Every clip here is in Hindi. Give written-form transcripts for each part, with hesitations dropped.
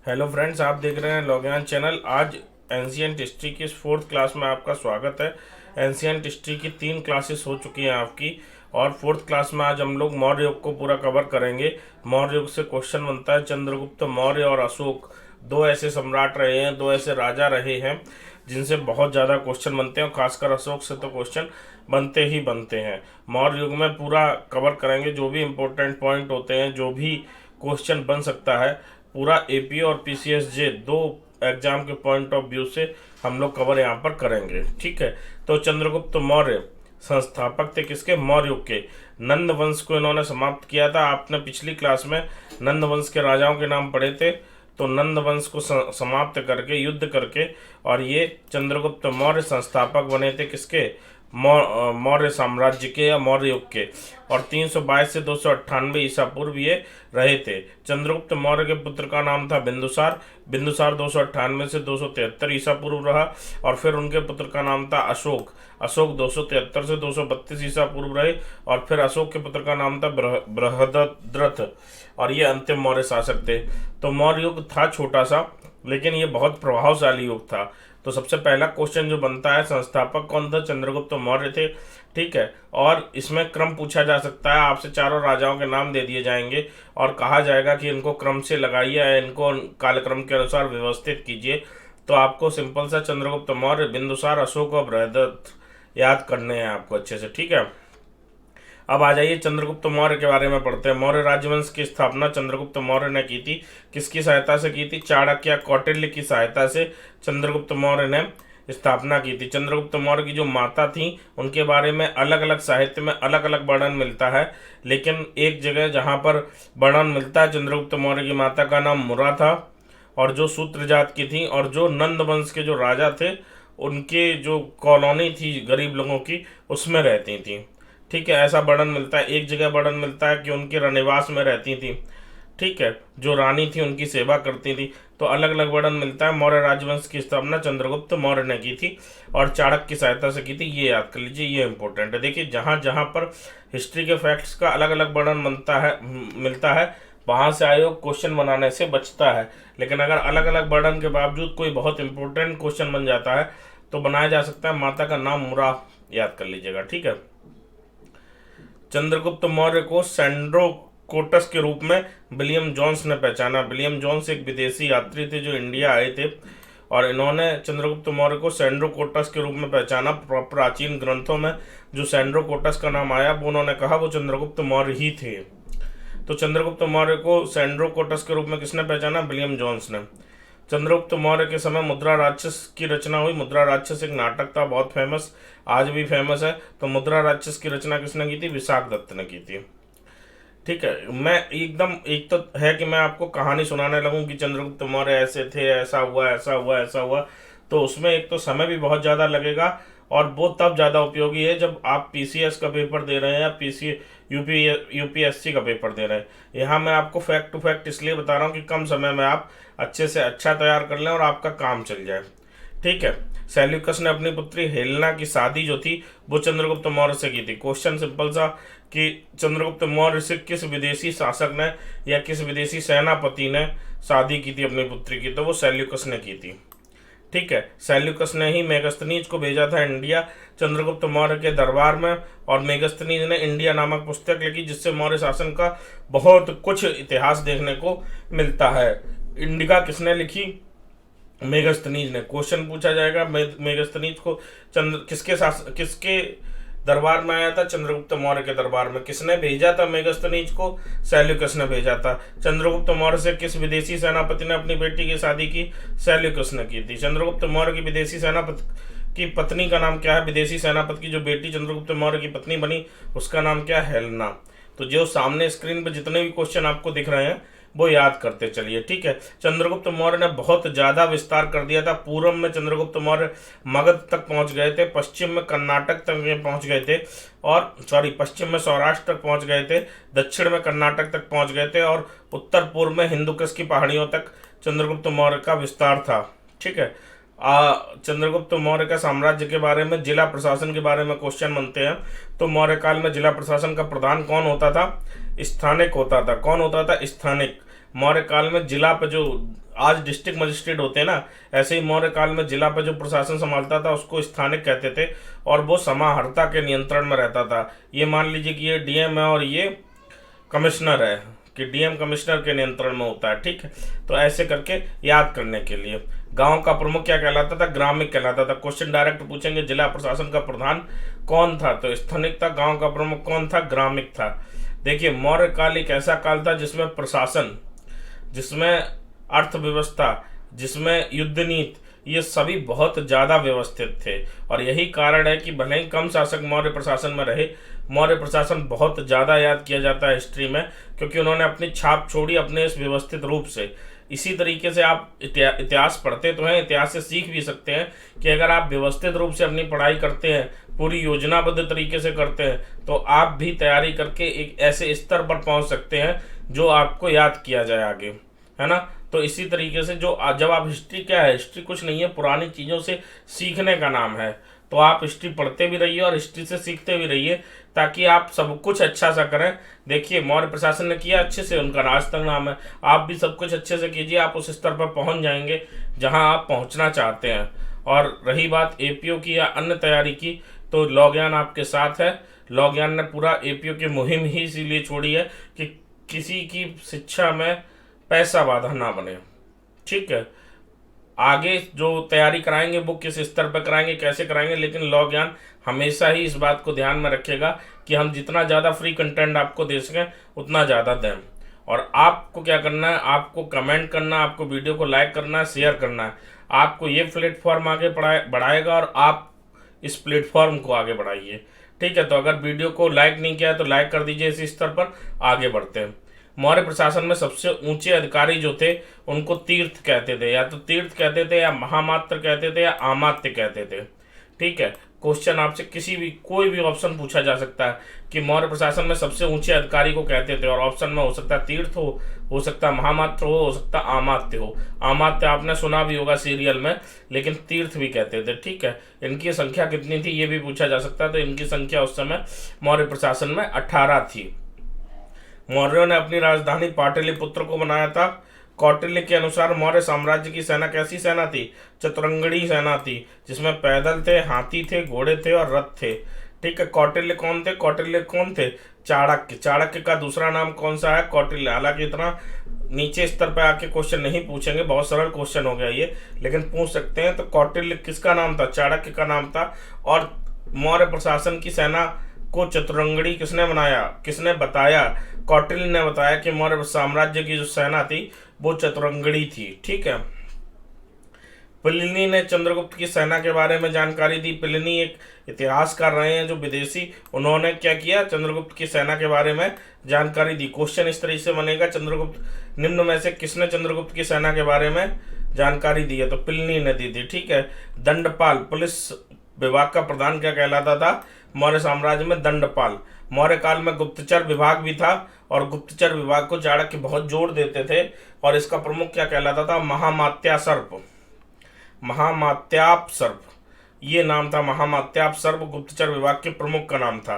हेलो फ्रेंड्स, आप देख रहे हैं लॉगयान चैनल। आज एंशिएंट हिस्ट्री की फोर्थ क्लास में आपका स्वागत है। एंशिएंट हिस्ट्री की 3 क्लासेस हो चुकी हैं आपकी, और फोर्थ क्लास में आज हम लोग मौर्य युग को पूरा कवर करेंगे। मौर्य युग से क्वेश्चन बनता है। चंद्रगुप्त मौर्य और अशोक दो ऐसे सम्राट रहे हैं, दो ऐसे राजा रहे हैं जिनसे बहुत ज़्यादा क्वेश्चन बनते हैं, और खासकर अशोक से तो क्वेश्चन बनते ही बनते हैं। मौर्य युग में पूरा कवर करेंगे, जो भी इम्पोर्टेंट पॉइंट होते हैं, जो भी क्वेश्चन बन सकता है, पूरा एपी और पीसीएसजे दो एग्जाम के पॉइंट ऑफ व्यू से हम लोग कवर यहाँ पर करेंगे। ठीक है, तो चंद्रगुप्त मौर्य संस्थापक थे किसके? मौर्य युग के। नंद वंश को इन्होंने समाप्त किया था। आपने पिछली क्लास में नंद वंश के राजाओं के नाम पढ़े थे, तो नंद वंश को समाप्त करके, युद्ध करके, और ये चंद्रगुप्त मौर्य संस्थापक बने थे किसके? मौर्य साम्राज्य के या मौर्य युग के। और 322 से 298 ईसा पूर्व ये रहे थे। चंद्रगुप्त मौर्य के पुत्र का नाम था बिंदुसार। बिंदुसार 298 से 273 ईसा पूर्व रहा। और फिर उनके पुत्र का नाम था अशोक। अशोक 273 से 232 ईसा पूर्व रहे। और फिर अशोक के पुत्र का नाम था बृहद्रथ, और ये अंतिम मौर्य शासक थे। तो मौर्य युग था छोटा सा, लेकिन ये बहुत प्रभावशाली युग था। तो सबसे पहला क्वेश्चन जो बनता है, संस्थापक कौन था? चंद्रगुप्त मौर्य थे। ठीक है, और इसमें क्रम पूछा जा सकता है। आपसे चारों राजाओं के नाम दे दिए जाएंगे और कहा जाएगा कि इनको क्रम से लगाइए या इनको कालक्रम के अनुसार व्यवस्थित कीजिए। तो आपको सिंपल सा चंद्रगुप्त मौर्य, बिंदुसार, अशोक और बृहद्रथ याद करने हैं आपको अच्छे से। ठीक है, अब आ जाइए चंद्रगुप्त मौर्य के बारे में पढ़ते हैं। मौर्य राजवंश की स्थापना चंद्रगुप्त मौर्य ने की थी। किसकी सहायता से की थी? चाणक्य या कौटिल्य की सहायता से चंद्रगुप्त मौर्य ने स्थापना की थी। चंद्रगुप्त मौर्य की जो माता थी, उनके बारे में अलग अलग साहित्य में अलग अलग वर्णन मिलता है, लेकिन एक जगह जहाँ पर वर्णन मिलता है, चंद्रगुप्त मौर्य की माता का नाम मुरा था, और जो शूद्र जात की थी, और जो नंद वंश के जो राजा थे, उनके जो कॉलोनी थी गरीब लोगों की, उसमें रहती थी। ठीक है, ऐसा वर्णन मिलता है। एक जगह वर्णन मिलता है कि उनके रनिवास में रहती थी। ठीक है, जो रानी थी उनकी सेवा करती थी। तो अलग अलग वर्णन मिलता है। मौर्य राजवंश की स्थापना चंद्रगुप्त मौर्य ने की थी और चाणक्य की सहायता से की थी। ये याद कर लीजिए, ये इंपॉर्टेंट है। देखिए, जहाँ जहाँ पर हिस्ट्री के फैक्ट्स का अलग अलग वर्णन मिलता है, वहाँ से आयोग क्वेश्चन बनाने से बचता है। लेकिन अगर अलग अलग वर्णन के बावजूद कोई बहुत इंपॉर्टेंट क्वेश्चन बन जाता है, तो बनाया जा सकता है। माता का नाम मुरा, याद कर लीजिएगा। ठीक है, चंद्रगुप्त मौर्य को सेंड्रोकोटस के रूप में विलियम जोन्स ने पहचाना। विलियम जोन्स एक विदेशी यात्री थे जो इंडिया आए थे, और इन्होंने चंद्रगुप्त मौर्य को सेंड्रोकोटस के रूप में पहचाना। प्राचीन ग्रंथों में जो सेंड्रोकोटस का नाम आया, वो उन्होंने कहा वो चंद्रगुप्त मौर्य ही थे। तो चंद्रगुप्त मौर्य को सेंड्रोकोटस के रूप में किसने पहचाना? विलियम जोन्स ने। चंद्रगुप्त मौर्य के समय मुद्रा राक्षस की रचना हुई। मुद्रा राक्षस एक नाटक था, बहुत फेमस, आज भी फेमस है। तो मुद्रा राक्षस की रचना किसने की थी? विशाखदत्त ने की थी। ठीक है, मैं एकदम, एक तो है कि मैं आपको कहानी सुनाने लगूं कि चंद्रगुप्त मौर्य ऐसे थे, ऐसा हुआ, ऐसा हुआ, ऐसा हुआ, तो उसमें एक तो समय भी बहुत ज़्यादा लगेगा, और वो तब ज़्यादा उपयोगी है जब आप पीसीएस का पेपर दे रहे हैं या यूपीएससी का पेपर दे रहे हैं। यहाँ मैं आपको फैक्ट टू फैक्ट इसलिए बता रहा हूँ कि कम समय में आप अच्छे से अच्छा तैयार कर लें और आपका काम चल जाए। ठीक है, सेल्यूकस ने अपनी पुत्री हेलेना की शादी जो थी वो चंद्रगुप्त मौर्य से की थी। क्वेश्चन सिंपल सा कि चंद्रगुप्त मौर्य से किस विदेशी शासक ने या किस विदेशी सेनापति ने शादी की थी अपनी पुत्री की? तो वो सेल्यूकस ने की थी। ठीक है, सेल्यूकस ने ही मेगस्थनीज को भेजा था इंडिया चंद्रगुप्त मौर्य के दरबार में, और मेगस्थनीज ने इंडिया नामक पुस्तक लिखी, जिससे मौर्य शासन का बहुत कुछ इतिहास देखने को मिलता है। इंडिका किसने लिखी? मेगस्थनीज ने। क्वेश्चन पूछा जाएगा, मेगस्थनीज को किसके दरबार में आया था? चंद्रगुप्त मौर्य के दरबार में। किसने भेजा था मेगस्थनीज को? सेल्यूकस ने भेजा था। चंद्रगुप्त मौर्य से किस विदेशी सेनापति ने अपनी बेटी की शादी की? सेल्यूकस ने की थी। चंद्रगुप्त मौर्य की विदेशी सेनापति की पत्नी का नाम क्या है? विदेशी सेनापति की जो बेटी चंद्रगुप्त मौर्य की पत्नी बनी, उसका नाम क्या है? हेलेना। तो जो सामने स्क्रीन पर जितने भी क्वेश्चन आपको दिख रहे हैं, वो याद करते चलिए। ठीक है, चंद्रगुप्त मौर्य ने बहुत ज़्यादा विस्तार कर दिया था। पूर्व में चंद्रगुप्त मौर्य मगध तक पहुंच गए थे, पश्चिम में कर्नाटक तक पहुंच गए थे, और पश्चिम में सौराष्ट्र तक पहुंच गए थे, दक्षिण में कर्नाटक तक पहुंच गए थे, और उत्तर पूर्व में हिंदुकुश की पहाड़ियों तक चंद्रगुप्त मौर्य का विस्तार था। ठीक है, चंद्रगुप्त मौर्य का साम्राज्य के बारे में, जिला प्रशासन के बारे में क्वेश्चन बनते हैं। तो मौर्य काल में जिला प्रशासन का प्रधान कौन होता था? स्थानिक होता था। कौन होता था? स्थानिक। मौर्य काल में जिला पे जो आज डिस्ट्रिक्ट मजिस्ट्रेट होते हैं ना, ऐसे ही मौर्य काल में जिला पे जो प्रशासन संभालता था उसको स्थानिक कहते थे, और वो समाहर्ता के नियंत्रण में रहता था। ये मान लीजिए कि ये डीएम है और ये कमिश्नर है, कि डीएम कमिश्नर के नियंत्रण में होता है। ठीक है, तो ऐसे करके याद करने के लिए गांव का प्रमुख क्या कहलाता था? ग्रामिक कहलाता था। क्वेश्चन डायरेक्ट पूछेंगे, जिला प्रशासन का प्रधान कौन था? तो स्थानिक था। गांव का प्रमुख कौन था? ग्रामिक था। देखिए, मौर्य काल एक ऐसा काल था जिसमें प्रशासन, जिसमें अर्थव्यवस्था, जिसमें युद्ध नीति, ये सभी बहुत ज़्यादा व्यवस्थित थे। और यही कारण है कि भले ही कम शासक मौर्य प्रशासन में रहे, मौर्य प्रशासन बहुत ज़्यादा याद किया जाता है हिस्ट्री में, क्योंकि उन्होंने अपनी छाप छोड़ी अपने इस व्यवस्थित रूप से। इसी तरीके से आप इतिहास पढ़ते तो हैं, इतिहास से सीख भी सकते हैं कि अगर आप व्यवस्थित रूप से अपनी पढ़ाई करते हैं, पूरी योजनाबद्ध तरीके से करते हैं, तो आप भी तैयारी करके एक ऐसे स्तर पर पहुंच सकते हैं जो आपको याद किया जाए आगे, है ना। तो इसी तरीके से जो जब आप हिस्ट्री, क्या है हिस्ट्री? कुछ नहीं है, पुरानी चीज़ों से सीखने का नाम है। तो आप हिस्ट्री पढ़ते भी रहिए और हिस्ट्री से सीखते भी रहिए, ताकि आप सब कुछ अच्छा सा करें। देखिए, मौर्य प्रशासन ने किया अच्छे से, उनका राज तक नाम है। आप भी सब कुछ अच्छे से कीजिए, आप उस स्तर पर पहुंच जाएंगे जहां आप पहुंचना चाहते हैं। और रही बात एपीओ की या अन्य तैयारी की, तो लॉग्यान आपके साथ है। लॉग्यान ने पूरा एपीओ की मुहिम ही इसीलिए छोड़ी है कि किसी की शिक्षा में पैसा बाधा ना बने। ठीक है, आगे जो तैयारी कराएंगे वो किस स्तर पर कराएंगे, कैसे कराएंगे, लेकिन लॉग्यान हमेशा ही इस बात को ध्यान में रखेगा कि हम जितना ज़्यादा फ्री कंटेंट आपको दे सकें उतना ज़्यादा दें। और आपको क्या करना है? आपको कमेंट करना, आपको वीडियो को लाइक करना है, शेयर करना है। आपको ये प्लेटफॉर्म आगे बढ़ाएगा और आप इस प्लेटफॉर्म को आगे बढ़ाइए। ठीक है, तो अगर वीडियो को लाइक नहीं किया है तो लाइक कर दीजिए। इसी स्तर पर आगे बढ़ते हैं। मौर्य प्रशासन में सबसे ऊंचे अधिकारी जो थे उनको तीर्थ कहते थे, या तो तीर्थ कहते थे, या महामात्र कहते थे, या आमात्य कहते थे। ठीक है, क्वेश्चन आपसे किसी भी कोई भी ऑप्शन पूछा जा सकता है कि मौर्य प्रशासन में सबसे ऊंचे अधिकारी को कहते थे, और ऑप्शन में हो सकता है तीर्थ हो सकता है महामात्र हो सकता है आमात्य हो। आमात्य आपने सुना भी होगा सीरियल में, लेकिन तीर्थ भी कहते थे। ठीक है, इनकी संख्या कितनी थी ये भी पूछा जा सकता है। तो इनकी संख्या उस समय मौर्य प्रशासन में 18 थी। मौर्यों ने अपनी राजधानी पाटलिपुत्र को बनाया था। कौटिल्य के अनुसार मौर्य साम्राज्य की सेना कैसी सेना थी? चतुरंगड़ी सेना थी, जिसमें पैदल थे, हाथी थे, घोड़े थे और रथ थे। ठीक है, कौटिल्य कौन थे? कौटिल्य कौन थे? चाणक्य। चाणक्य का दूसरा नाम कौन सा है? कौटिल्य। हालांकि इतना नीचे स्तर पर आके क्वेश्चन नहीं पूछेंगे, बहुत सरल क्वेश्चन हो गया ये, लेकिन पूछ सकते हैं। तो कौटिल्य किसका नाम था? चाणक्य का नाम था। और मौर्य प्रशासन की सेना को चतुरंगड़ी किसने बनाया, किसने बताया? कौटिल्य ने बताया कि मौर्य साम्राज्य की जो सेना थी वो चतुरंगड़ी थी। ठीक है, प्लिनी ने चंद्रगुप्त की सेना के बारे में जानकारी दी। प्लिनी एक इतिहासकार रहे हैं जो विदेशी, उन्होंने क्या किया? चंद्रगुप्त की सेना के बारे में जानकारी दी। क्वेश्चन इस तरीके से बनेगा, चंद्रगुप्त निम्न में से किसने चंद्रगुप्त की सेना के बारे में जानकारी दी है? तो प्लिनी ने दी थी। ठीक है, दंडपाल, पुलिस विभाग का प्रधान क्या कहलाता था मौर्य साम्राज्य में? दंडपाल। मौर्य काल में गुप्तचर विभाग भी था, और गुप्तचर विभाग को चाणक्य बहुत जोर देते थे, और इसका प्रमुख क्या कहलाता था? महामात्यासर्प। महामात्यापसर्प ये नाम था। महामात्यापसर्प गुप्तचर विभाग के प्रमुख का नाम था।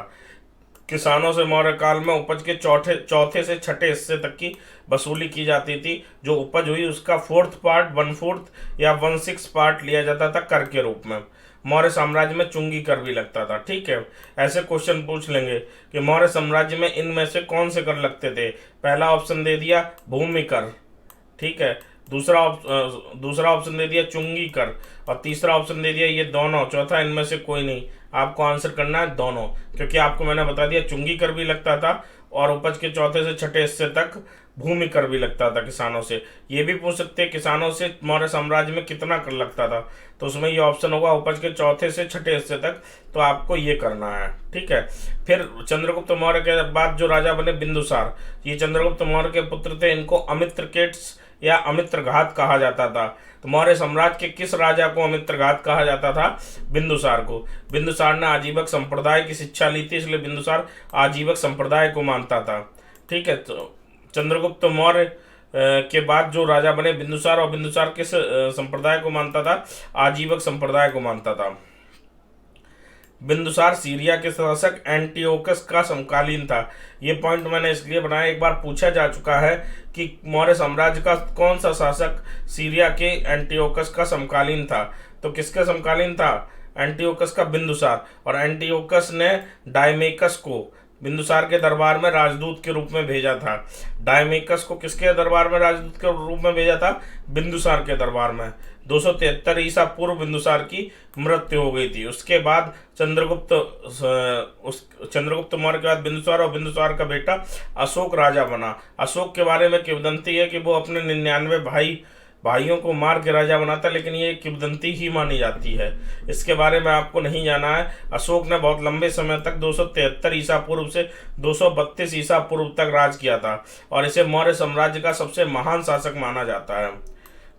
किसानों से मौर्य काल में उपज के चौथे से छठे हिस्से तक की वसूली की जाती थी। जो उपज हुई उसका 4th पार्ट, 1/4 या 1/6 पार्ट लिया जाता था कर के रूप में। मौर्य साम्राज्य में चुंगी कर भी लगता था। ठीक है, ऐसे क्वेश्चन पूछ लेंगे कि मौर्य साम्राज्य में इनमें से कौन से कर लगते थे? पहला ऑप्शन दे दिया भूमि कर। ठीक है, दूसरा ऑप्शन दे दिया चुंगी कर, और तीसरा ऑप्शन दे दिया ये दोनों। चौथा इनमें से कोई नहीं। आपको आंसर करना है दोनों, क्योंकि आपको मैंने बता दिया चुंगी कर भी लगता था, और उपज के चौथे से छठे हिस्से तक भूमि कर भी लगता था किसानों से। ये भी पूछ सकते हैं किसानों से मौर्य साम्राज्य में कितना कर लगता था, तो उसमें ये ऑप्शन होगा उपज के चौथे से छठे हिस्से तक। तो आपको ये करना है। ठीक है, फिर चंद्रगुप्त मौर्य के बाद जो राजा बने बिंदुसार, ये चंद्रगुप्त मौर्य के पुत्र थे। इनको अमित्रकेट्स या अमित्रघात कहा जाता था। तो मौर्य साम्राज्य के किस राजा को अमित्रघात कहा जाता था? बिंदुसार को। बिंदुसार ने आजीवक संप्रदाय की शिक्षा ली थी, इसलिए बिंदुसार आजीवक संप्रदाय को मानता था। ठीक है, तो चंद्रगुप्त मौर्य के बाद जो राजा बने बिंदुसार, और बिंदुसार किस संप्रदाय को मानता था? आजीवक संप्रदाय को मानता था। बिंदुसार सीरिया के शासक एंटियोकस का समकालीन था। ये पॉइंट मैंने इसलिए बनाया, एक बार पूछा जा चुका है कि मौर्य साम्राज्य का कौन सा शासक सीरिया के एंटियोकस का समकालीन था। तो किसका समकालीन था? एंटियोकस का बिंदुसार। और एंटियोकस ने डायमेकस को बिंदुसार के दरबार में राजदूत के रूप में भेजा था। डायमेकस को किसके दरबार में राजदूत के रूप में भेजा था? बिंदुसार के दरबार में। 273 ईसा पूर्व बिंदुसार की मृत्यु हो गई थी। उसके बाद चंद्रगुप्त मौर्य के बाद बिंदुसार और बिंदुसार का बेटा अशोक राजा बना। अशोक के बारे में किंवदंती है कि वो अपने 99 भाइयों को मार के राजा बनाता, लेकिन ये किंवदंती ही मानी जाती है, इसके बारे में आपको नहीं जाना है। अशोक ने बहुत लंबे समय तक 273 ईसा पूर्व से 232 ईसा पूर्व तक राज किया था और इसे मौर्य साम्राज्य का सबसे महान शासक माना जाता है।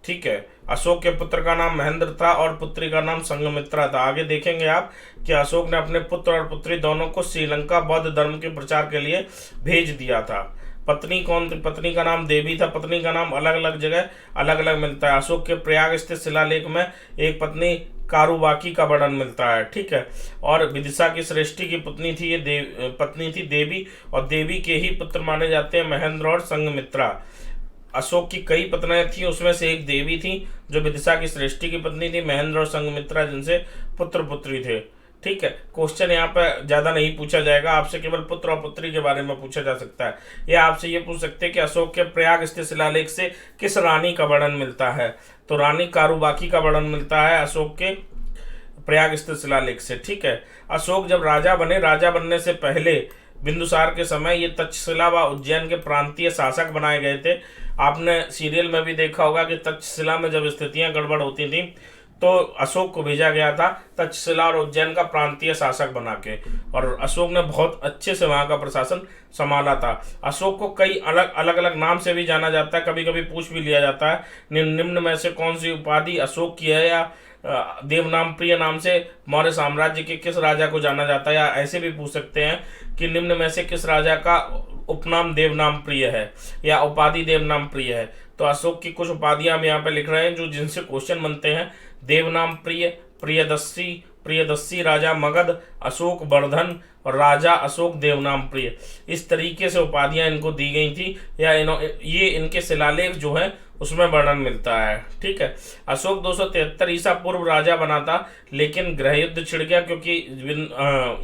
ठीक है। अशोक के पुत्र का नाम महेंद्र था और पुत्री का नाम संघमित्रा था। आगे देखेंगे आप कि अशोक ने अपने पुत्र और पुत्री दोनों को श्रीलंका बौद्ध धर्म के प्रचार के लिए भेज दिया था। पत्नी कौन थी? पत्नी का नाम देवी था। पत्नी का नाम अलग अलग जगह अलग अलग मिलता है। अशोक के प्रयाग स्थित शिलालेख में एक पत्नी कारुबाकी का वर्णन मिलता है। ठीक है। और विदिशा की श्रेष्ठी की पत्नी थी ये पत्नी थी देवी, और देवी के ही पुत्र माने जाते हैं महेंद्र और संघमित्रा। अशोक की कई पत्नियां थी, उसमें से एक देवी थी जो विदिशा की श्रेष्ठी की पत्नी थी, महेंद्र और संघमित्रा जिनसे पुत्र पुत्री थे। ठीक है। क्वेश्चन यहाँ पे ज्यादा नहीं पूछा जाएगा, आपसे केवल पुत्र और पुत्री के बारे में पूछा जा सकता है। या आपसे ये पूछ सकते हैं कि अशोक के प्रयाग स्थित शिलालेख से किस रानी का वर्णन मिलता है? तो रानी कारुबाकी का वर्णन मिलता है अशोक के प्रयाग स्थित शिलालेख से। ठीक है। अशोक जब राजा बने, राजा बनने से पहले बिंदुसार के समय ये तक्षशिला व उज्जैन के प्रांतीय शासक बनाए गए थे। आपने सीरियल में भी देखा होगा कि तक्षशिला में जब स्थितियां गड़बड़ होती थी तो अशोक को भेजा गया था तक्षशिला और उज्जैन का प्रांतीय शासक बना के, और अशोक ने बहुत अच्छे से वहां का प्रशासन संभाला था। अशोक को कई अलग अलग नाम से भी जाना जाता है, कभी कभी पूछ भी लिया जाता है निम्न में से कौन सी उपाधि अशोक की है, या देवनाम प्रिय नाम से मौर्य साम्राज्य के किस राजा को जाना जाता है, या ऐसे भी पूछ सकते हैं कि निम्न में से किस राजा का उपनाम देवनाम प्रिय है या उपाधि देवनाम प्रिय है। तो अशोक की कुछ उपाधियां हम यहाँ पे लिख रहे हैं जो जिनसे क्वेश्चन बनते हैं। देवनाम प्रिय, प्रियदर्शी राजा मगध, अशोक वर्धन और राजा अशोक देवनाम प्रिय, इस तरीके से उपाधियां इनको दी गई थी, या ये इनके शिलालेख जो है उसमें वर्णन मिलता है। ठीक है। अशोक 273 ईसा पूर्व राजा बना था, लेकिन गृह युद्ध छिड़ गया क्योंकि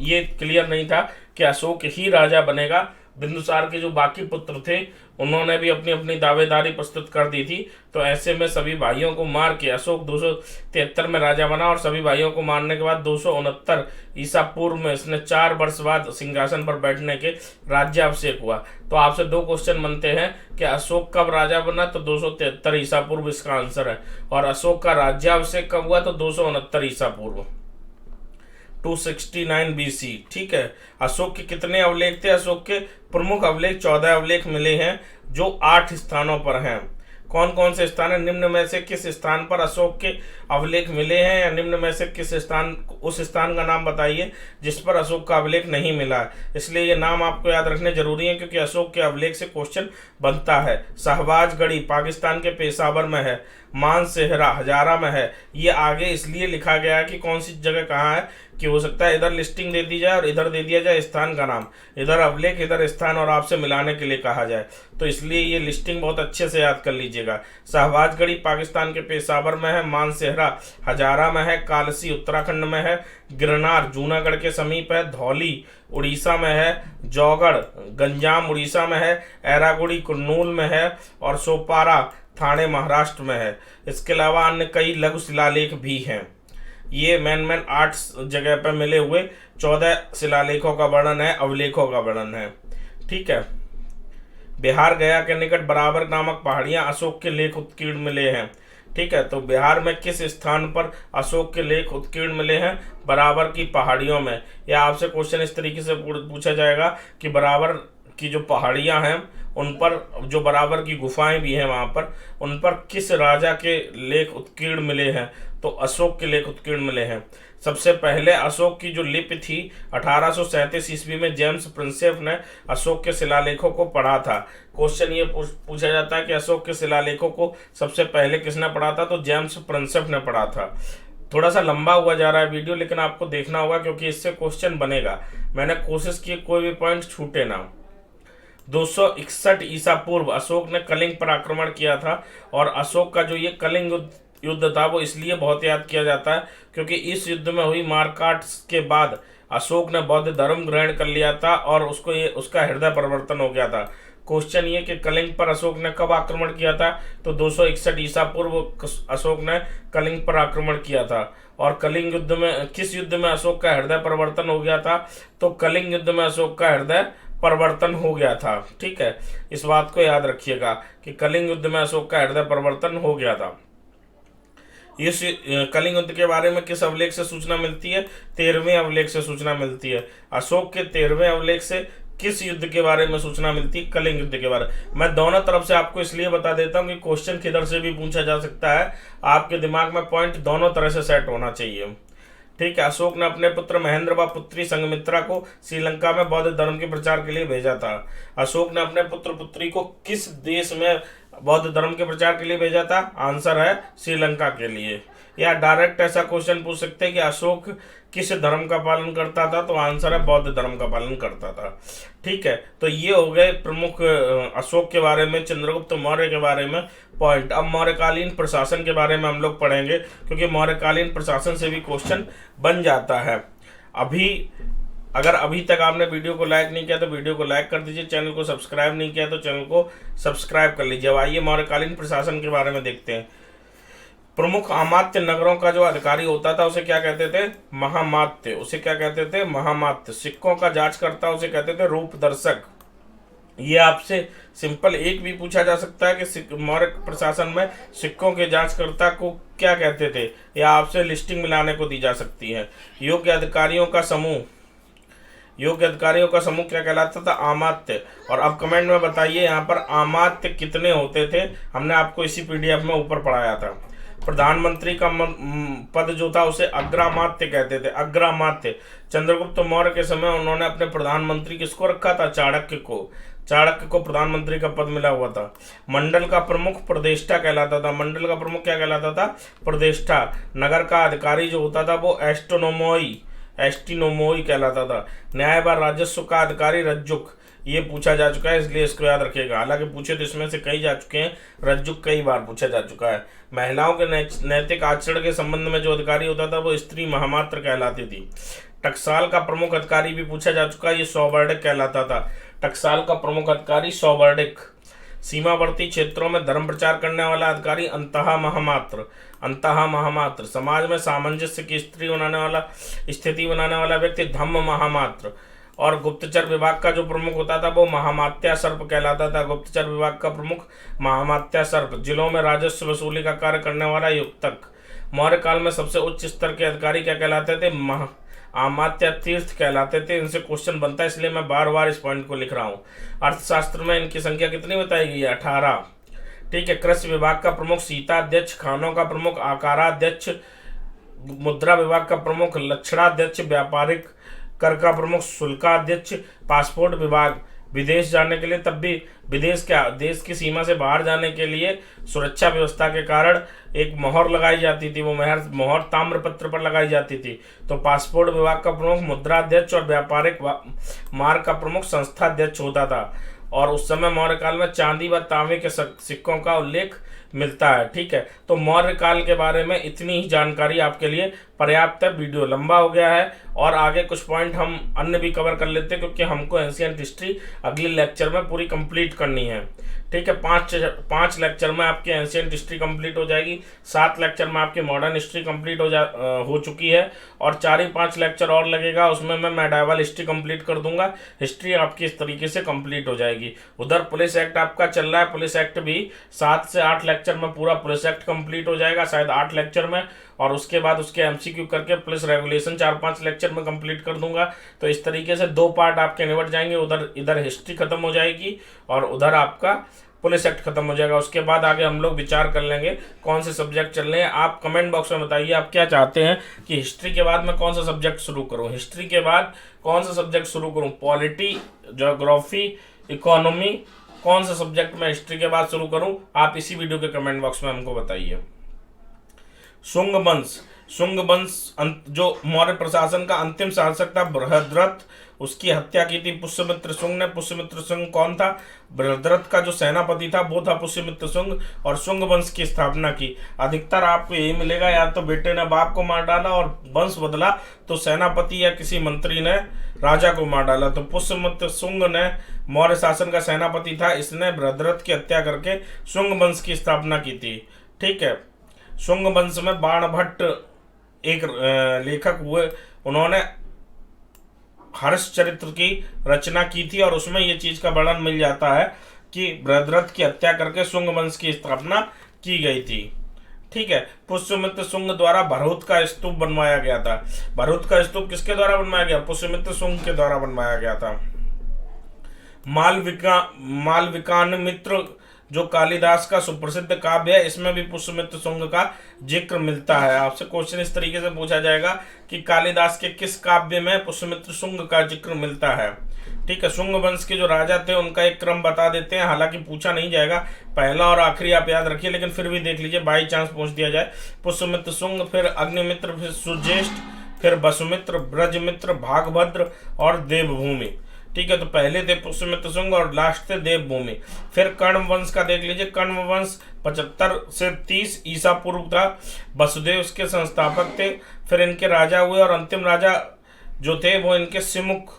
ये क्लियर नहीं था कि अशोक ही राजा बनेगा। बिंदुसार के जो बाकी पुत्र थे उन्होंने भी अपनी अपनी दावेदारी प्रस्तुत कर दी थी, तो ऐसे में सभी भाइयों को मार के अशोक 273 में राजा बना, और सभी भाइयों को मारने के बाद 269 ईसा पूर्व में इसने 4 वर्ष बाद सिंहासन पर बैठने के राज्याभिषेक हुआ। तो आपसे 2 क्वेश्चन बनते हैं कि अशोक कब राजा बना, तो 273 ईसा पूर्व इसका आंसर है, और अशोक का राज्याभिषेक कब हुआ, तो 269 ईसा पूर्व 269 BC। ठीक है। अशोक के कितने अवलेख थे? अशोक के प्रमुख अवलेख 14 अवलेख मिले हैं जो 8 स्थानों पर हैं। कौन कौन से स्थान है? निम्न में से किस स्थान पर अशोक के अवलेख मिले हैं, या निम्न में से किस स्थान, उस स्थान का नाम बताइए जिस पर अशोक का अवलेख नहीं मिला है। इसलिए ये नाम आपको याद रखने जरूरी है क्योंकि अशोक के अवलेख से क्वेश्चन बनता है। शहबाजगढ़ी पाकिस्तान के पेशावर में है, मानसेहरा हजारा में है। ये आगे इसलिए लिखा गया है कि कौन सी जगह कहाँ है, कि हो सकता है इधर लिस्टिंग दे दी जाए और इधर दे दिया जाए स्थान का नाम, इधर अवलेख इधर स्थान, और आपसे मिलाने के लिए कहा जाए, तो इसलिए ये लिस्टिंग बहुत अच्छे से याद कर लीजिएगा। शहबाजगढ़ी पाकिस्तान के पेशावर में है, मानसेहरा हजारा में है, कालसी उत्तराखंड में है, गिरनार जूनागढ़ के समीप है, धौली उड़ीसा में है, जौगढ़ गंजाम उड़ीसा में है, एरागुड़ी कुर्नूल में है, और सोपारा थाने महाराष्ट्र में है। इसके अलावा अन्य कई लघु शिलालेख भी हैं। ये मैन 8 जगह पर मिले हुए 14 शिलालेखों का वर्णन है, अवलेखों का वर्णन है। ठीक है। बिहार गया के निकट बराबर नामक पहाड़ियां अशोक के लेख उत्कीर्ण मिले हैं। ठीक है। तो बिहार में किस स्थान पर अशोक के लेख उत्कीर्ण मिले हैं? बराबर की पहाड़ियों में। या आपसे क्वेश्चन इस तरीके से पूछा जाएगा कि बराबर की जो पहाड़ियां हैं उन पर जो बराबर की गुफाएं भी हैं वहां पर, उन पर किस राजा के लेख उत्कीर्ण मिले हैं? तो अशोक के लेख उत्कीर्ण मिले हैं। सबसे पहले अशोक की जो लिपि थी 1837 ईस्वी में जेम्स प्रिंसेप ने अशोक के शिलालेखों को पढ़ा था। क्वेश्चन ये पूछा जाता है कि अशोक के शिलालेखों को सबसे पहले किसने पढ़ा था? तो जेम्स प्रिंसेप ने पढ़ा था। थोड़ा सा लंबा हुआ जा रहा है वीडियो, लेकिन आपको देखना होगा क्योंकि इससे क्वेश्चन बनेगा। मैंने कोशिश की कोई भी पॉइंट छूटे ना। 261 ईसा पूर्व अशोक ने कलिंग पर आक्रमण किया था, और अशोक का जो ये कलिंग युद्ध था वो इसलिए बहुत याद किया जाता है क्योंकि इस युद्ध में हुई मारकाट के बाद अशोक ने बौद्ध धर्म ग्रहण कर लिया था और उसका हृदय परिवर्तन हो गया था। क्वेश्चन ये कि कलिंग पर अशोक ने कब आक्रमण किया था, तो 261 ईसा पूर्व अशोक ने कलिंग पर आक्रमण किया था। और कलिंग युद्ध में किस युद्ध में अशोक का हृदय परिवर्तन हो गया था, तो कलिंग युद्ध में अशोक का हृदय परिवर्तन हो गया था। ठीक है, इस बात को याद रखिएगा कि कलिंग युद्ध में अशोक का हृदय परिवर्तन हो गया था। इस कलिंग युद्ध के बारे में किस अभिलेख से सूचना मिलती है? 13वें अभिलेख से सूचना मिलती है। अशोक के 13वें अभिलेख से किस युद्ध के बारे में सूचना मिलती है? कलिंग युद्ध के बारे में। मैं दोनों तरफ से आपको इसलिए बता देता हूं कि क्वेश्चन किधर से भी पूछा जा सकता है, आपके दिमाग में पॉइंट दोनों तरह से सेट होना चाहिए। ठीक है, अशोक ने अपने पुत्र महेंद्र व पुत्री संघमित्रा को श्रीलंका में बौद्ध धर्म के प्रचार के लिए भेजा था। अशोक ने अपने पुत्र पुत्री को किस देश में बौद्ध धर्म के प्रचार के लिए भेजा था? आंसर है श्रीलंका के लिए। या डायरेक्ट ऐसा क्वेश्चन पूछ सकते हैं कि अशोक किस धर्म का पालन करता था, तो आंसर है बौद्ध धर्म का पालन करता था। ठीक है, तो ये हो गए प्रमुख अशोक के बारे में, चंद्रगुप्त मौर्य के बारे में पॉइंट। अब मौर्यकालीन प्रशासन के बारे में हम लोग पढ़ेंगे क्योंकि मौर्यकालीन प्रशासन से भी क्वेश्चन बन जाता है। अगर अभी तक आपने वीडियो को लाइक नहीं किया तो वीडियो को लाइक कर दीजिए, चैनल को सब्सक्राइब नहीं किया तो चैनल को सब्सक्राइब कर लीजिए। अब आइए मौर्यकालीन प्रशासन के बारे में देखते हैं। प्रमुख अमात्य नगरों का जो अधिकारी होता था उसे क्या कहते थे? महामात्य। उसे क्या कहते थे? महामात्य। सिक्कों का जांचकर्ता उसे कहते थे रूपदर्शक। ये आपसे सिंपल एक भी पूछा जा सकता है कि मौर्य प्रशासन में सिक्कों के जांचकर्ता को क्या कहते थे, या आपसे लिस्टिंग मिलाने को दी जा सकती है। योग्य अधिकारियों का समूह क्या कहलाता था? अमात्य। और अब कमेंट में बताइए यहाँ पर अमात्य कितने होते थे? हमने आपको इसी पीडीएफ में ऊपर पढ़ाया था। प्रधानमंत्री का पद जो था उसे अग्रामात्य कहते थे। अग्रामात्य। चंद्रगुप्त मौर्य के समय उन्होंने अपने प्रधानमंत्री किसको रखा था? चाणक्य को प्रधानमंत्री का पद मिला हुआ था। मंडल का प्रमुख प्रदेष्टा कहलाता था। मंडल का प्रमुख क्या कहलाता था? प्रदेष्टा। नगर का अधिकारी जो होता था वो एस्टिनोमोई कहलाता था। न्याय व राजस्व का अधिकारी रज्जुक। ये पूछा जा चुका है इसलिए इसको याद रखिएगा। हालांकि पूछे तो इसमें से कई जा चुके हैं, रज्जुक कई बार पूछा जा चुका है। महिलाओं के नैतिक आचरण के संबंध में जो अधिकारी होता था वो स्त्री महामात्र कहलाती थी। टकसाल का प्रमुख अधिकारी भी पूछा जा चुका है, ये सौवर्णिक कहलाता था। टकसाल का प्रमुख अधिकारी सौवर्णिक। सीमावर्ती क्षेत्रों में धर्म प्रचार करने वाला अधिकारी अंतः महामात्र। समाज में सामंजस्य की स्थिति बनाने वाला व्यक्ति धम्म महामात्र। और गुप्तचर विभाग का जो प्रमुख होता था वो महामात्या सर्प कहलाता था। गुप्तचर विभाग का प्रमुख महामात्या सर्प। जिलों में राजस्व वसूली का कार्य करने वाला युक्तक। मौर्य काल में सबसे उच्च स्तर के अधिकारी क्या कहलाते थे? अमात्य तीर्थ कहलाते थे। इनसे क्वेश्चन बनता है इसलिए मैं बार बार इस पॉइंट को लिख रहा हूँ। अर्थशास्त्र में इनकी संख्या कितनी बताई गई है? 18। ठीक है, कृषि विभाग का प्रमुख सीताध्यक्ष। खानों का प्रमुख आकाराध्यक्ष। मुद्रा विभाग का प्रमुख लक्षणाध्यक्ष। व्यापारिक कर का प्रमुख शुल्काध्यक्ष। पासपोर्ट विभाग। विदेश जाने के लिए, तब भी देश की सीमा से बाहर जाने के लिए सुरक्षा व्यवस्था के कारण एक मोहर लगाई जाती थी। वो मोहर ताम्रपत्र पर लगाई जाती थी। तो पासपोर्ट विभाग का प्रमुख मुद्राध्यक्ष और व्यापारिक मार्ग का प्रमुख संस्थाध्यक्ष होता था। और उस समय मौर्य काल में चांदी व तांबे के सिक्कों का उल्लेख मिलता है। ठीक है, तो मौर्य काल के बारे में इतनी ही जानकारी आपके लिए पर्याप्त है। वीडियो लंबा हो गया है और आगे कुछ पॉइंट हम अन्य भी कवर कर लेते हैं क्योंकि हमको एंशिएंट हिस्ट्री अगले लेक्चर में पूरी कंप्लीट करनी है। ठीक है, 5 लेक्चर में आपकी एंशिएंट हिस्ट्री कंप्लीट हो जाएगी। 7 लेक्चर में आपकी मॉडर्न हिस्ट्री कंप्लीट हो चुकी है और 4 ही 5 लेक्चर और लगेगा, उसमें मैं मेडाइवल हिस्ट्री कंप्लीट कर दूंगा। हिस्ट्री आपकी इस तरीके से कंप्लीट हो जाएगी। उधर पुलिस एक्ट आपका चल रहा है, पुलिस एक्ट भी 7 से 8 लेक्चर में पूरा पुलिस एक्ट कंप्लीट हो जाएगा, शायद 8 लेक्चर में। और उसके बाद उसके एमसीक्यू करके पुलिस रेगुलेशन 4-5 लेक्चर में कंप्लीट कर दूंगा। तो इस तरीके से 2 पार्ट आपके निपट जाएंगे। इधर हिस्ट्री खत्म हो जाएगी और उधर आपका पुलिस एक्ट खत्म हो जाएगा। उसके बाद आगे हम लोग विचार कर लेंगे कौन से सब्जेक्ट चल रहे हैं। आप कमेंट बॉक्स में बताइए आप क्या चाहते हैं कि हिस्ट्री के बाद मैं कौन सा सब्जेक्ट शुरू करूं। हिस्ट्री के बाद कौन सा सब्जेक्ट शुरू करूं? पॉलिटी, ज्योग्राफी, इकोनॉमी, कौन सा सब्जेक्ट मैं हिस्ट्री के बाद शुरू करूं? आप इसी वीडियो के कमेंट बॉक्स में हमको बताइए। शुंग वंश शुंग वंश जो मौर्य प्रशासन का अंतिम शासक था बृहद्रथ, उसकी हत्या की थी पुष्यमित्र शुंग ने। पुष्यमित्र शुंग कौन था? बृहद्रथ का जो सेनापति था वो था पुष्यमित्र शुंग, और शुंग वंश की स्थापना की। अधिकतर आपको यही मिलेगा, या तो बेटे ने बाप को मार डाला और वंश बदला, तो सेनापति या किसी मंत्री ने राजा को मार डाला। तो पुष्यमित्र शुंग ने मौर्य शासन का सेनापति था, इसने बृहद्रथ की हत्या करके शुंग वंश की स्थापना की थी। ठीक है। शुंग वंश में बाणभट्ट एक लेखक हुए, उन्होंने हर्ष चरित्र की रचना की थी, और उसमें ये चीज का वर्णन मिल जाता है कि बृहद्रथ की हत्या करके शुंग वंश की स्थापना की गई थी। ठीक है। पुष्यमित्र शुंग द्वारा भरहुत का स्तूप बनवाया गया था। भरहुत का स्तूप किसके द्वारा बनवाया गया? पुष्यमित्र शुंग के द्वारा बनवाया गया था। मालविकान्मित्र जो कालिदास का सुप्रसिद्ध काव्य है, इसमें भी पुष्यमित्र शुंग का जिक्र मिलता है। आपसे क्वेश्चन इस तरीके से पूछा जाएगा कि कालिदास के किस काव्य में पुष्यमित्र शुंग का जिक्र मिलता है। ठीक है। शुंग वंश के जो राजा थे उनका एक क्रम बता देते हैं, हालांकि पूछा नहीं जाएगा, पहला और आखिरी आप याद रखिए, लेकिन फिर भी देख लीजिए, बाई चांस पूछ दिया जाए। पुष्यमित्र शुंग, फिर अग्निमित्र, फिर सुज्येष्ठ, फिर वसुमित्र, ब्रजमित्र, भागभद्र और देवभूमि। ठीक है। तो पहले थे पुष्यमित्र शुंग और लास्ट थे देवभूमि। फिर कर्ण वंश का देख लीजिए। कर्ण वंश 75 से 30 ईसा पूर्व था। वसुदेव उसके संस्थापक थे। फिर इनके राजा हुए, और अंतिम राजा जो थे वो इनके सिमुक,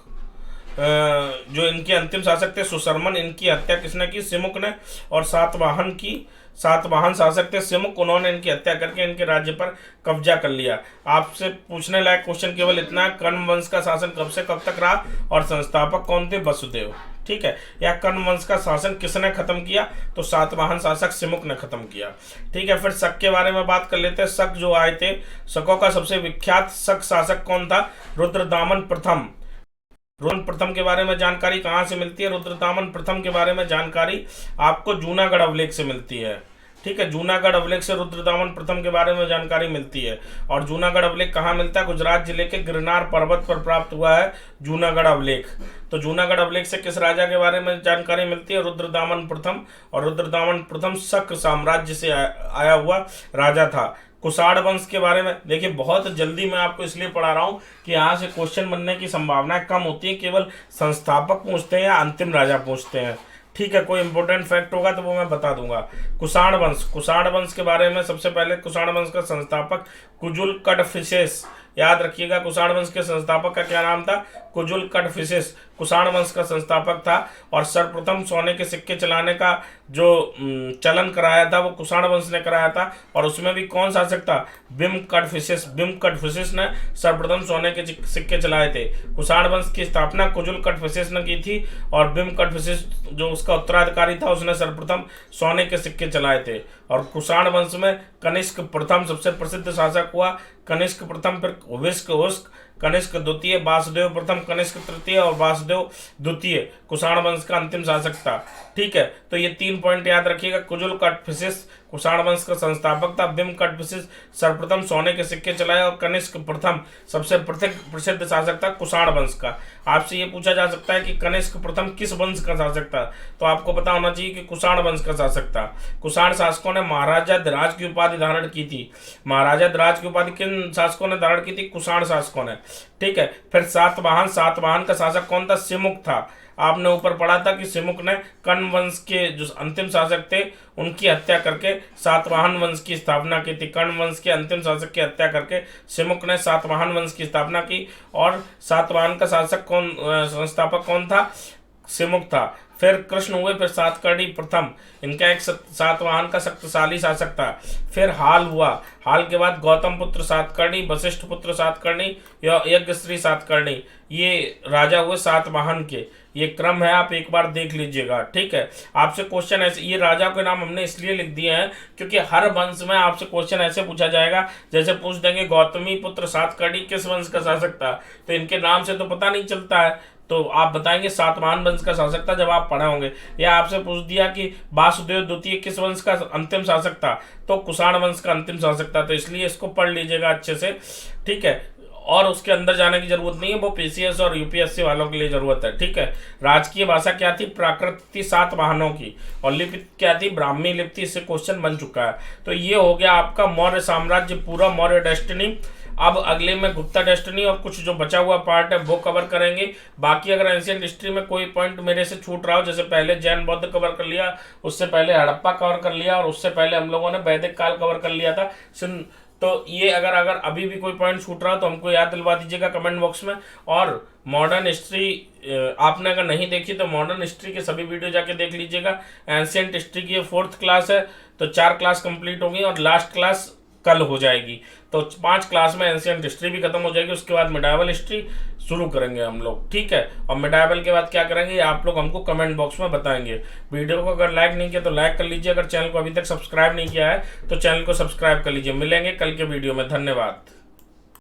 जो इनके अंतिम शासक थे सुशर्मन, इनकी हत्या किसने की? सिमुक ने। और सातवाहन शासक थे सिमुक, उन्होंने इनकी हत्या करके इनके राज्य पर कब्जा कर लिया। आपसे पूछने लायक क्वेश्चन केवल इतना है, कर्ण वंश का शासन कब से कब तक रहा और संस्थापक कौन थे? वसुदेव। ठीक है। या कर्ण वंश का शासन किसने खत्म किया? तो सातवाहन शासक सिमुक ने खत्म किया। ठीक है। फिर शक के बारे में बात कर लेते हैं। शक जो आए थे, शकों का सबसे विख्यात शक शासक कौन था? रुद्रदामन प्रथम। रुद्रदामन प्रथम के बारे में जानकारी कहाँ से मिलती है? रुद्रदामन प्रथम के बारे में जानकारी आपको जूनागढ़ अभिलेख से मिलती है। ठीक है। जूनागढ़ अभिलेख से रुद्रदामन प्रथम के बारे में जानकारी मिलती है। और जूनागढ़ अभिलेख कहाँ मिलता है? गुजरात जिले के गिरनार पर्वत पर प्राप्त हुआ है जूनागढ़ अभिलेख। तो जूनागढ़ अभिलेख से किस राजा के बारे में जानकारी मिलती है? रुद्रदामन प्रथम। और रुद्रदामन प्रथम शक साम्राज्य से आया हुआ राजा था। कुषाण वंश के बारे में देखिए, बहुत जल्दी मैं आपको इसलिए पढ़ा रहा हूँ कि यहाँ से क्वेश्चन बनने की संभावनाएं कम होती है, केवल संस्थापक पूछते हैं या अंतिम राजा पूछते हैं। ठीक है। कोई इंपॉर्टेंट फैक्ट होगा तो वो मैं बता दूंगा। कुषाण वंश के बारे में सबसे पहले कुषाण वंश का संस्थापक कुजुल कड़फिसेस, याद रखिएगा, कुषाण वंश के संस्थापक का क्या नाम था? कुजुल कड़फिसेस कुषाण वंश का संस्थापक था। और सर्वप्रथम सोने के सिक्के चलाने का जो चलन कराया था वो कुषाण वंश ने कराया था। और उसमें भी कौन शासक था? बिम कड़फिसेस ने सर्वप्रथम सोने के सिक्के चलाए थे। कुषाण वंश की स्थापना कुजुल कड़फिसेस ने की थी, और बिम कड़फिसेस जो उसका उत्तराधिकारी था उसने सर्वप्रथम सोने के सिक्के चलाए थे। और कुषाण वंश में कनिष्क प्रथम सबसे प्रसिद्ध शासक हुआ। कनिष्क प्रथम, फिर हुस्क, कनिष्क द्वितीय, वासुदेव प्रथम, कनिष्क तृतीय और वासुदेव द्वितीय कुषाण वंश का अंतिम शासक था। ठीक है। तो ये 3 पॉइंट याद रखिएगा। कुजुल कड़फिसेस कुषाण वंश का संस्थापक था। बिम कड़फिसेस सर्वप्रथम सोने के सिक्के चलाए, और कनिष्क प्रथम सबसे प्रसिद्ध शासक था कुषाण वंश का। आपसे ये पूछा जा सकता है कि कनिष्क प्रथम किस वंश का शासक था, तो आपको पता होना चाहिए कि कुषाण वंश का शासक था। कुषाण शासकों ने महाराजा धिराज की उपाधि धारण की थी। महाराजा धिराज की उपाधि किन शासकों ने धारण की थी? कुषाण शासकों ने। ठीक है। फिर सातवाहन का शासक कौन था? सिमुक था। आपने ऊपर पढ़ा था कि सिमुक ने कर्ण वंश के जो अंतिम शासक थे उनकी हत्या करके सातवाहन वंश की स्थापना की थी। कर्ण वंश के अंतिम शासक की हत्या करके सिमुक ने सातवाहन वंश की स्थापना की। और सातवाहन का शासक संस्थापक कौन था? सिमुक था। फिर कृष्ण हुए, फिर सातकर्णी प्रथम, इनका एक सातवाहन का शक्तिशाली शासक था। फिर हाल हुआ, हाल के बाद गौतम पुत्र सातकर्णी, वशिष्ठ पुत्र सातकर्णी, यज्ञश्री सातकर्णी, ये राजा हुए सातवाहन के। ये क्रम है, आप एक बार देख लीजिएगा। ठीक है। आपसे क्वेश्चन ऐसे, ये राजा के नाम हमने इसलिए लिख दिए हैं क्योंकि हर वंश में आपसे क्वेश्चन ऐसे पूछा जाएगा, जैसे पूछ देंगे गौतमी पुत्र सातकर्णी किस वंश का शासक था, तो इनके नाम से तो पता नहीं चलता है, तो आप बताएंगे सातवाहन वंश का शासक था जब आप पढ़े होंगे। या आपसे पूछ दिया कि वासुदेव द्वितीय किस वंश का अंतिम शासक था, तो कुषाण वंश का अंतिम शासक था। तो इसलिए इसको पढ़ लीजिएगा अच्छे से। ठीक है। और उसके अंदर जाने की जरूरत नहीं है, वो पीसीएस और यूपीएससी वालों के लिए जरूरत है। ठीक है। राजकीय भाषा क्या थी? प्राकृत थी 7 वाहनों की, और लिपि क्या थी? ब्राह्मी लिपि थी। इससे क्वेश्चन बन चुका है। तो ये हो गया आपका मौर्य साम्राज्य पूरा, मौर्य डेस्टिनी। अब अगले में गुप्ता डेस्टिनी और कुछ जो बचा हुआ पार्ट है वो कवर करेंगे। बाकी अगर एंशिएंट हिस्ट्री में कोई पॉइंट मेरे से छूट रहा हो, जैसे पहले जैन बौद्ध कवर कर लिया, उससे पहले हड़प्पा कवर कर लिया, और उससे पहले हम लोगों ने वैदिक काल कवर कर लिया था, तो ये अगर अभी भी कोई पॉइंट छूट रहा हो तो हमको याद दिलवा दीजिएगा कमेंट बॉक्स में। और मॉडर्न हिस्ट्री आपने अगर नहीं देखी तो मॉडर्न हिस्ट्री के सभी वीडियो जाके देख लीजिएगा। एंशिएंट हिस्ट्री की 4th क्लास है, तो 4 क्लास कंप्लीट होंगी और लास्ट क्लास कल हो जाएगी। तो 5 क्लास में एंशिएंट हिस्ट्री भी खत्म हो जाएगी। उसके बाद मिडाइवल हिस्ट्री शुरू करेंगे हम लोग। ठीक है। और मिडाइवल के बाद क्या करेंगे आप लोग हमको कमेंट बॉक्स में बताएंगे। वीडियो को अगर लाइक नहीं किया तो लाइक कर लीजिए। अगर चैनल को अभी तक सब्सक्राइब नहीं किया है तो चैनल को सब्सक्राइब कर लीजिए। मिलेंगे कल के वीडियो में। धन्यवाद।